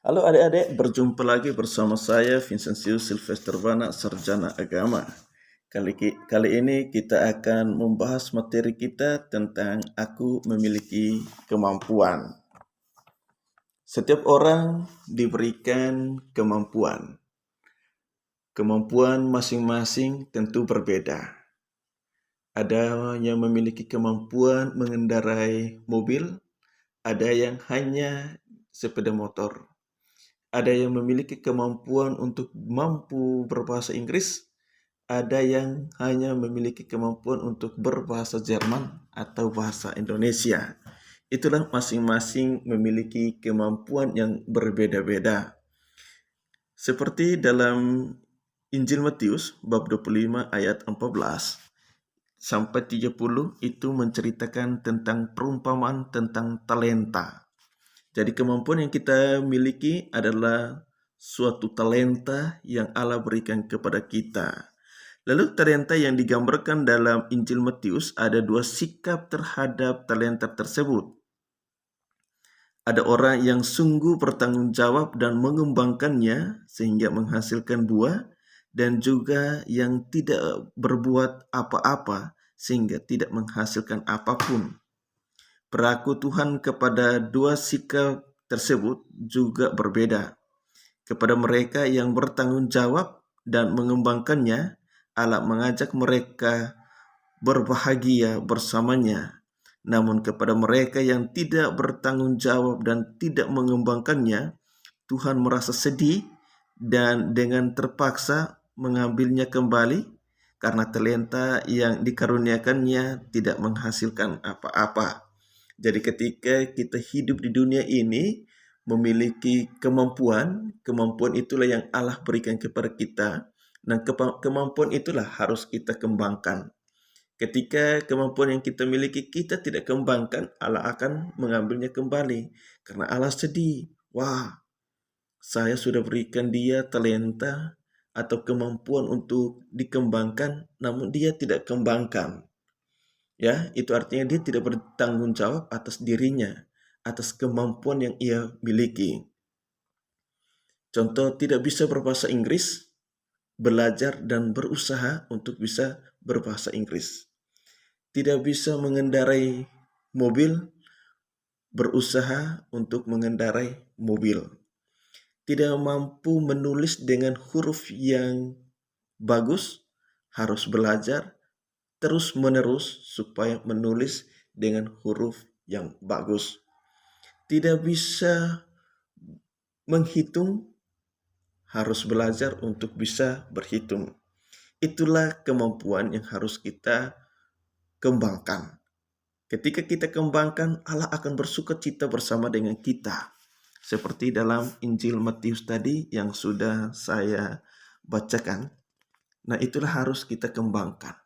Halo adik-adik, berjumpa lagi bersama saya Vincentius Sylvester Bana, Sarjana Agama. Kali ini kita akan membahas materi kita tentang aku memiliki kemampuan. Setiap orang diberikan kemampuan. Kemampuan masing-masing tentu berbeda. Ada yang memiliki kemampuan mengendarai mobil, ada yang hanya sepeda motor. Ada yang memiliki kemampuan untuk mampu berbahasa Inggris, ada yang hanya memiliki kemampuan untuk berbahasa Jerman atau bahasa Indonesia. Itulah masing-masing memiliki kemampuan yang berbeda-beda. Seperti dalam Injil Matius bab 25 ayat 14 sampai 30 itu menceritakan tentang perumpamaan tentang talenta. Jadi kemampuan yang kita miliki adalah suatu talenta yang Allah berikan kepada kita. Lalu talenta yang digambarkan dalam Injil Matius ada dua sikap terhadap talenta tersebut. Ada orang yang sungguh bertanggung jawab dan mengembangkannya sehingga menghasilkan buah, dan juga yang tidak berbuat apa-apa sehingga tidak menghasilkan apapun. Perilaku Tuhan kepada dua sikap tersebut juga berbeda. Kepada mereka yang bertanggung jawab dan mengembangkannya, Allah mengajak mereka berbahagia bersamanya. Namun kepada mereka yang tidak bertanggung jawab dan tidak mengembangkannya, Tuhan merasa sedih dan dengan terpaksa mengambilnya kembali karena talenta yang dikaruniakannya tidak menghasilkan apa-apa. Jadi ketika kita hidup di dunia ini memiliki kemampuan itulah yang Allah berikan kepada kita. Dan kemampuan itulah harus kita kembangkan. Ketika kemampuan yang kita miliki kita tidak kembangkan, Allah akan mengambilnya kembali. Karena Allah sedih. Wah, saya sudah berikan dia talenta atau kemampuan untuk dikembangkan, namun dia tidak kembangkan. Ya, itu artinya dia tidak bertanggung jawab atas dirinya, atas kemampuan yang ia miliki. Contoh, tidak bisa berbahasa Inggris, belajar dan berusaha untuk bisa berbahasa Inggris. Tidak bisa mengendarai mobil, berusaha untuk mengendarai mobil. Tidak mampu menulis dengan huruf yang bagus, harus belajar terus-menerus supaya menulis dengan huruf yang bagus. Tidak bisa menghitung, harus belajar untuk bisa berhitung. Itulah kemampuan yang harus kita kembangkan. Ketika kita kembangkan, Allah akan bersuka cita bersama dengan kita. Seperti dalam Injil Matius tadi yang sudah saya bacakan. Nah, itulah harus kita kembangkan.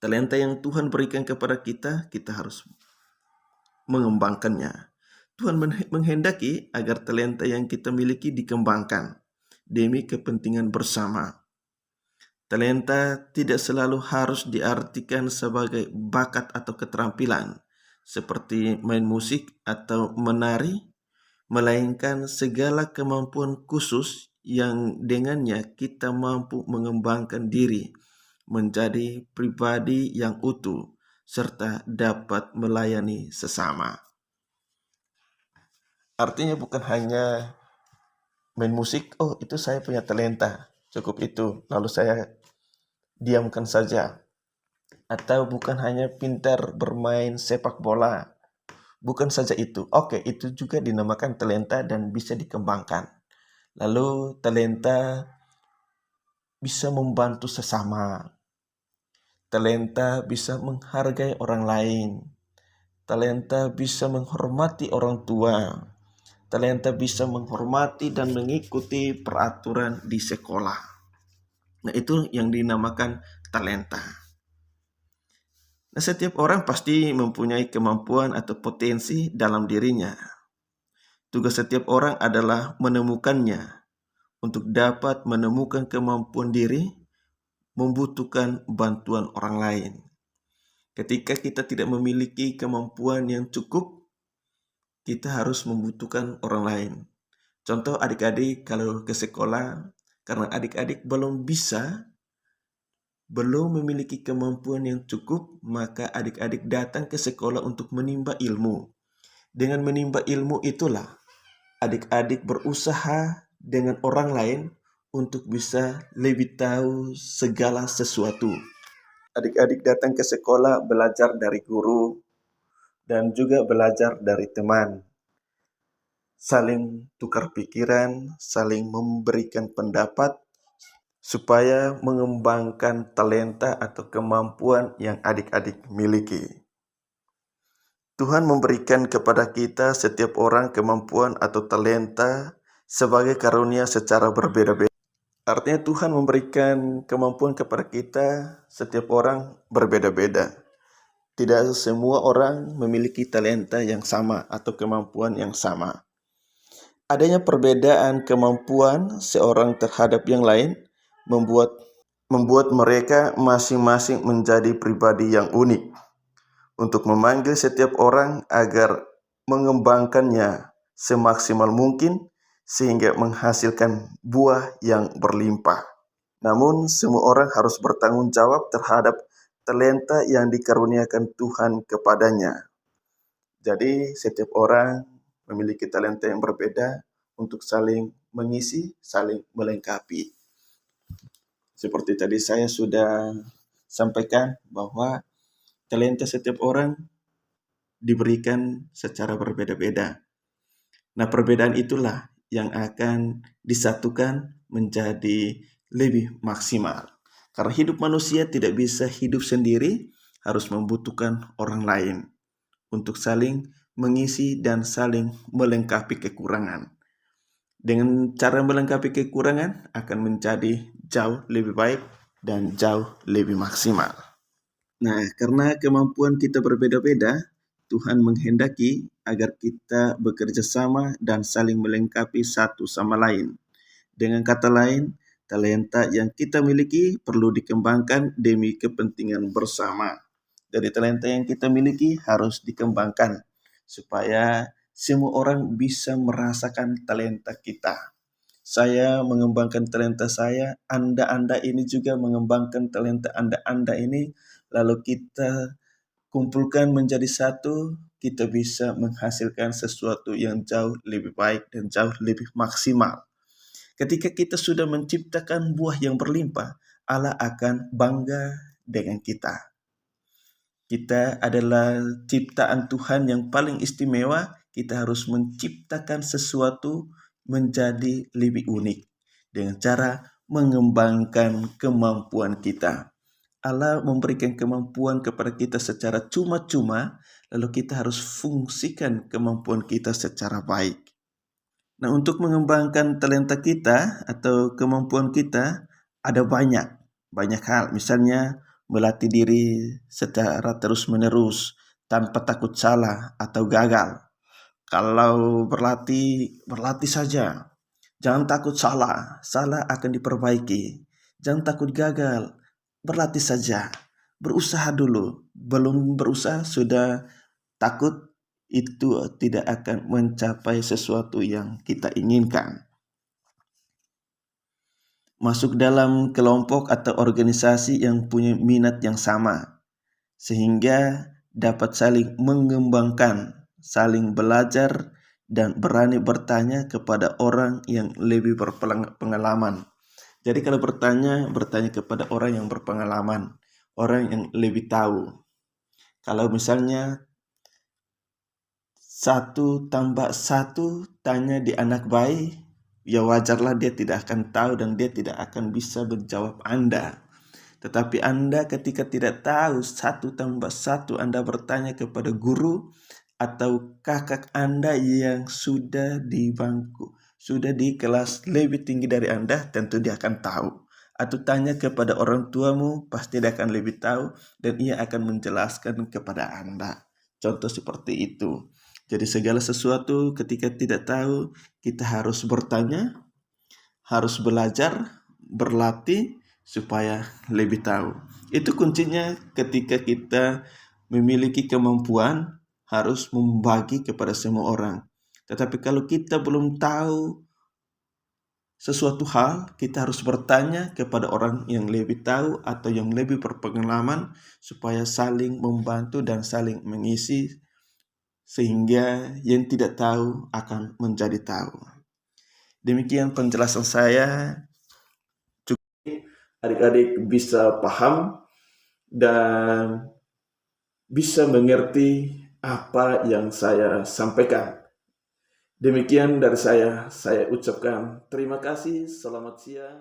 Talenta yang Tuhan berikan kepada kita, kita harus mengembangkannya. Tuhan menghendaki agar talenta yang kita miliki dikembangkan demi kepentingan bersama. Talenta tidak selalu harus diartikan sebagai bakat atau keterampilan, seperti main musik atau menari, melainkan segala kemampuan khusus yang dengannya kita mampu mengembangkan diri menjadi pribadi yang utuh serta dapat melayani sesama. Artinya bukan hanya main musik, oh itu saya punya talenta, cukup itu, lalu saya diamkan saja. Atau bukan hanya pintar bermain sepak bola, bukan saja itu. Oke, itu juga dinamakan talenta dan bisa dikembangkan. Lalu talenta bisa membantu sesama. Talenta bisa menghargai orang lain. Talenta bisa menghormati orang tua. Talenta bisa menghormati dan mengikuti peraturan di sekolah. Nah, itu yang dinamakan talenta. Nah, setiap orang pasti mempunyai kemampuan atau potensi dalam dirinya. Tugas setiap orang adalah menemukannya. Untuk dapat menemukan kemampuan diri, membutuhkan bantuan orang lain. Ketika kita tidak memiliki kemampuan yang cukup, kita harus membutuhkan orang lain. Contoh adik-adik kalau ke sekolah, karena adik-adik belum memiliki kemampuan yang cukup, maka adik-adik datang ke sekolah untuk menimba ilmu. Dengan menimba ilmu itulah adik-adik berusaha dengan orang lain untuk bisa lebih tahu segala sesuatu. Adik-adik datang ke sekolah belajar dari guru dan juga belajar dari teman. Saling tukar pikiran, saling memberikan pendapat supaya mengembangkan talenta atau kemampuan yang adik-adik miliki. Tuhan memberikan kepada kita setiap orang kemampuan atau talenta sebagai karunia secara berbeda-beda. Artinya Tuhan memberikan kemampuan kepada kita, setiap orang berbeda-beda. Tidak semua orang memiliki talenta yang sama atau kemampuan yang sama. Adanya perbedaan kemampuan seorang terhadap yang lain membuat mereka masing-masing menjadi pribadi yang unik. Untuk memanggil setiap orang agar mengembangkannya semaksimal mungkin sehingga menghasilkan buah yang berlimpah. Namun semua orang harus bertanggung jawab terhadap talenta yang dikaruniakan Tuhan kepadanya. Jadi setiap orang memiliki talenta yang berbeda untuk saling mengisi, saling melengkapi. Seperti tadi saya sudah sampaikan bahwa talenta setiap orang diberikan secara berbeda-beda. Nah, perbedaan itulah yang akan disatukan menjadi lebih maksimal. Karena hidup manusia tidak bisa hidup sendiri, harus membutuhkan orang lain untuk saling mengisi dan saling melengkapi kekurangan. Dengan cara melengkapi kekurangan akan menjadi jauh lebih baik dan jauh lebih maksimal. Nah, karena kemampuan kita berbeda-beda, Tuhan menghendaki agar kita bekerja sama dan saling melengkapi satu sama lain. Dengan kata lain, talenta yang kita miliki perlu dikembangkan demi kepentingan bersama. Dari talenta yang kita miliki harus dikembangkan supaya semua orang bisa merasakan talenta kita. Saya mengembangkan talenta saya, Anda ini juga mengembangkan talenta Anda ini, lalu kita kumpulkan menjadi satu, kita bisa menghasilkan sesuatu yang jauh lebih baik dan jauh lebih maksimal. Ketika kita sudah menciptakan buah yang berlimpah, Allah akan bangga dengan kita. Kita adalah ciptaan Tuhan yang paling istimewa. Kita harus menciptakan sesuatu menjadi lebih unik dengan cara mengembangkan kemampuan kita. Allah memberikan kemampuan kepada kita secara cuma-cuma, lalu kita harus fungsikan kemampuan kita secara baik. Nah, untuk mengembangkan talenta kita atau kemampuan kita ada banyak hal. Misalnya melatih diri secara terus-menerus tanpa takut salah atau gagal. Kalau berlatih saja. Jangan takut salah akan diperbaiki. Jangan takut gagal, berlatih saja. Berusaha dulu, belum berusaha sudah takut, itu tidak akan mencapai sesuatu yang kita inginkan. Masuk dalam kelompok atau organisasi yang punya minat yang sama, sehingga dapat saling mengembangkan, saling belajar, dan berani bertanya kepada orang yang lebih berpengalaman. Jadi kalau bertanya kepada orang yang berpengalaman, orang yang lebih tahu. Kalau misalnya 1 tambah 1 tanya di anak bayi, ya wajarlah dia tidak akan tahu dan dia tidak akan bisa menjawab Anda. Tetapi Anda ketika tidak tahu 1 tambah 1, Anda bertanya kepada guru atau kakak Anda yang sudah di bangku, sudah di kelas lebih tinggi dari Anda, tentu dia akan tahu. Atau tanya kepada orang tuamu, pasti dia akan lebih tahu dan ia akan menjelaskan kepada Anda. Contoh seperti itu. Jadi segala sesuatu ketika tidak tahu, kita harus bertanya, harus belajar, berlatih supaya lebih tahu. Itu kuncinya ketika kita memiliki kemampuan, harus membagi kepada semua orang. Tetapi kalau kita belum tahu, sesuatu hal, kita harus bertanya kepada orang yang lebih tahu atau yang lebih berpengalaman supaya saling membantu dan saling mengisi sehingga yang tidak tahu akan menjadi tahu. Demikian penjelasan saya. Adik-adik bisa paham dan bisa mengerti apa yang saya sampaikan. Demikian dari saya ucapkan terima kasih, selamat siang.